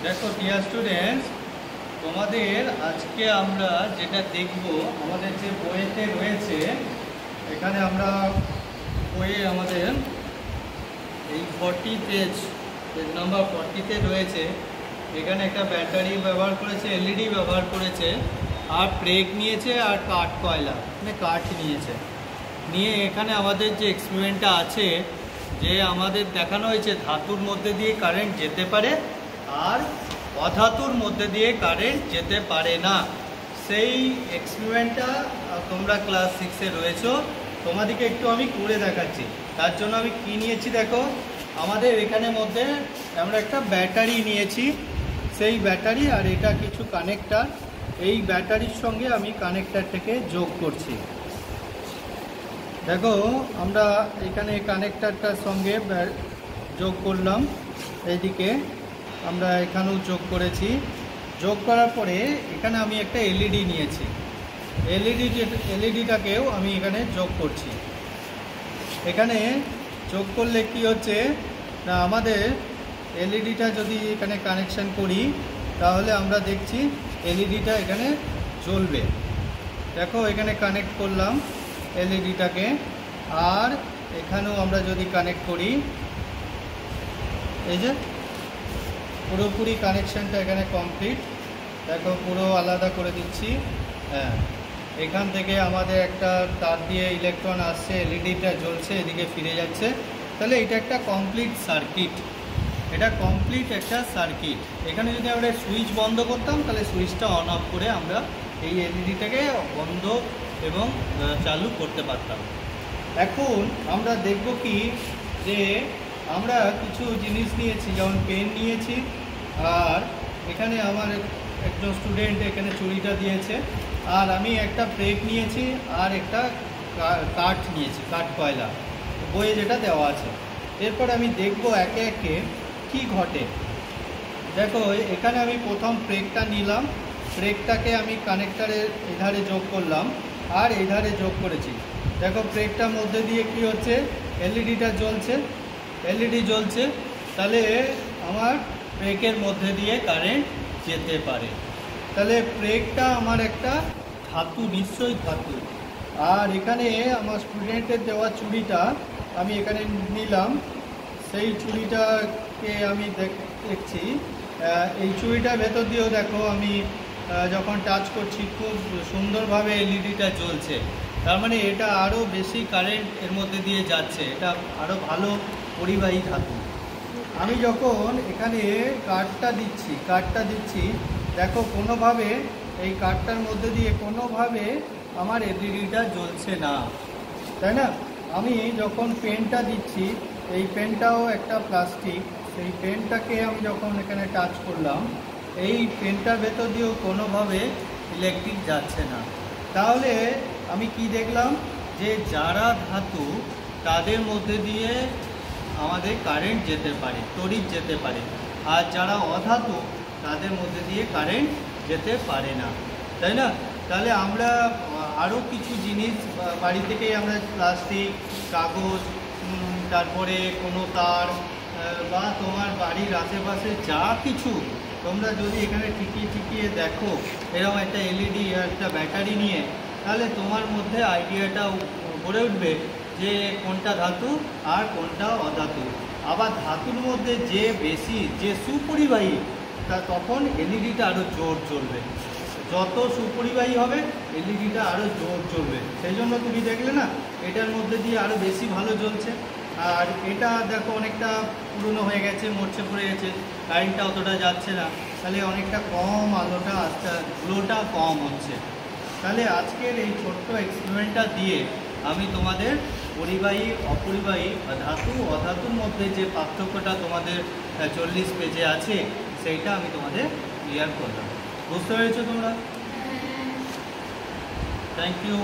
দেখো dear students, তোমাদের আজকে আমরা যেটা দেখব আমাদের যে বইতে রয়েছে, এখানে আমরা বইয়ে আমাদের এই 40 পেজ নাম্বার 40-তে রয়েছে। এখানে একটা ব্যাটারি ব্যবহার করেছে, এলইডি ব্যবহার করেছে, আর ব্রেক নিয়েছে, আর কাঠ কয়লা মানে কাঠ নিয়ে এখানে আমাদের যে এক্সপেরিমেন্টটা আছে, যে আমাদের দেখানো হয়েছে ধাতুর মধ্যে দিয়ে কারেন্ট যেতে পারে আর অধাতুর মধ্যে দিয়ে কারেন্ট যেতে পারে না। সেই এক্সপেরিমেন্টটা তোমরা ক্লাস 6-এ রয়েছো, তোমাদেরকে একটু আমি করে দেখাচ্ছি। তার জন্য আমি কি নিয়েছি দেখো, আমাদের এখানে মধ্যে আমরা একটা ব্যাটারি নিয়েছি, সেই ব্যাটারি আর এটা কিছু কানেক্টার, এই ব্যাটারির সঙ্গে আমি কানেক্টারটাকে যোগ করছি। দেখো আমরা এখানে কানেক্টারটার সঙ্গে যোগ করলাম, এইদিকে আমরা এখানেও যোগ করেছি। যোগ করার পরে এখানে আমি একটা এলইডি নিয়েছি, এলইডিটাকেও আমি এখানে যোগ করছি। এখানে যোগ করলে কি হচ্ছে না, আমাদের এলইডিটা যদি এখানে কানেকশান করি তাহলে আমরা দেখছি এলইডিটা এখানে জ্বলবে। দেখো এখানে কানেক্ট করলাম এলইডিটাকে, আর এখানেও আমরা যদি কানেক্ট করি, এই যে পুরোপুরি কানেকশানটা এখানে কমপ্লিট। দেখো পুরো আলাদা করে দিচ্ছি। হ্যাঁ, এখান থেকে আমাদের একটা তার দিয়ে ইলেকট্রন আসছে, এলইডিটা জ্বলছে, এদিকে ফিরে যাচ্ছে। তাহলে এটা একটা কমপ্লিট সার্কিট, এটা কমপ্লিট একটা সার্কিট। এখানে যদি আমরা সুইচ বন্ধ করতাম তাহলে সুইচটা অন অফ করে আমরা এই এলইডিটাকে বন্ধ এবং চালু করতে পারতাম। এখন আমরা দেখব কি, যে আমরা কিছু জিনিস নিয়েছি, যেমন পেন নিয়েছি, আর এখানে আমার একজন স্টুডেন্ট এখানে চুড়িটা দিয়েছে, আর আমি একটা ব্রেক নিয়েছি, আর একটা কাঠ নিয়েছি, কাঠ কয়লা, বইয়ে যেটা দেওয়া আছে। এরপর আমি দেখব একে একে কি ঘটে। দেখো এখানে আমি প্রথম ব্রেকটা নিলাম, ব্রেকটাকে আমি কানেক্টারের এধারে যোগ করলাম আর এধারে যোগ করেছি। দেখো ব্রেকটার মধ্যে দিয়ে কি হচ্ছে, এলইডিটা জ্বলছে, এলইডি জ্বলছে, তাহলে আমার ব্রেকের মধ্যে দিয়ে কারেন্ট যেতে পারে। তাহলে ব্রেকটা আমার একটা ধাতু, নিশ্চয়ই ধাতু। আর এখানে আমার স্টুডেন্টের দেওয়া চুড়িটা আমি এখানে নিলাম, সেই চুড়িটাকে আমি দেখছি, এই চুড়িটার ভেতর দিয়েও দেখো আমি যখন টাচ করছি খুব সুন্দরভাবে এলইডিটা জ্বলছে। তার মানে এটা আরও বেশি কারেন্ট এর মধ্যে দিয়ে যাচ্ছে, এটা আরও ভালো পরিবাহী ধাতু। আমি যখন এখানে কাঠটা দিচ্ছি, দেখো কোনোভাবে এই কাঠটার মধ্যে দিয়ে কোনোভাবে আমার এলইডিটা জ্বলছে না, তাই না? আমি যখন পেনটা দিচ্ছি, এই পেনটাও একটা প্লাস্টিক, সেই পেনটাকে আমি যখন এখানে টাচ করলাম, এই পেনটার ভেতর দিয়েও কোনোভাবে ইলেকট্রিক যাচ্ছে না। তাহলে আমি কি দেখলাম, যে যারা ধাতু তাদের মধ্যে দিয়ে আমাদের কারেন্ট যেতে পারে, তড়িৎ যেতে পারে, আর যারা অধাতু তাদের মধ্যে দিয়ে কারেন্ট যেতে পারে না, তাই না? তাহলে আমরা আরও কিছু জিনিস বাড়ি থেকেই আমরা প্লাস্টিক, কাগজ, তারপরে কোনো তার বা তোমার বাড়ির আশেপাশে যা কিছু তোমরা যদি এখানে ঠিকিয়ে দেখো, এরকম একটা এলইডি আর একটা ব্যাটারি নিয়ে, তাহলে তোমার মধ্যে আইডিয়াটা গড়ে উঠবে যে কোনটা ধাতু আর কোনটা অধাতু। আবার ধাতুর মধ্যে যে বেশি, যে সুপরিবাহী, তা তখন এলইডিটা আরও জোর জ্বলবে। যত সুপরিবাহী হবে এলইডিটা আরও জোর জ্বলবে। সেই জন্য তুমি দেখলে না, এটার মধ্যে দিয়ে আরও বেশি ভালো জ্বলছে। আর এটা দেখো অনেকটা পুরনো হয়ে গেছে, মরচে পড়ে গেছে, কারেন্টটা অতটা যাচ্ছে না, তাহলে অনেকটা কম আলোটা আস্তে, গ্লোটা কম হচ্ছে। তাহলে আজকের এই ছোট্ট এক্সপেরিমেন্টটা দিয়ে আমি তোমাদের পরিবাহী, অপরিবাহী, ধাতু, অধাতুর মধ্যে যে পার্থক্যটা তোমাদের 40 পেজে আছে, সেইটা আমি তোমাদের ক্লিয়ার করলাম। বুঝতে পেরেছো তোমরা? Thank you.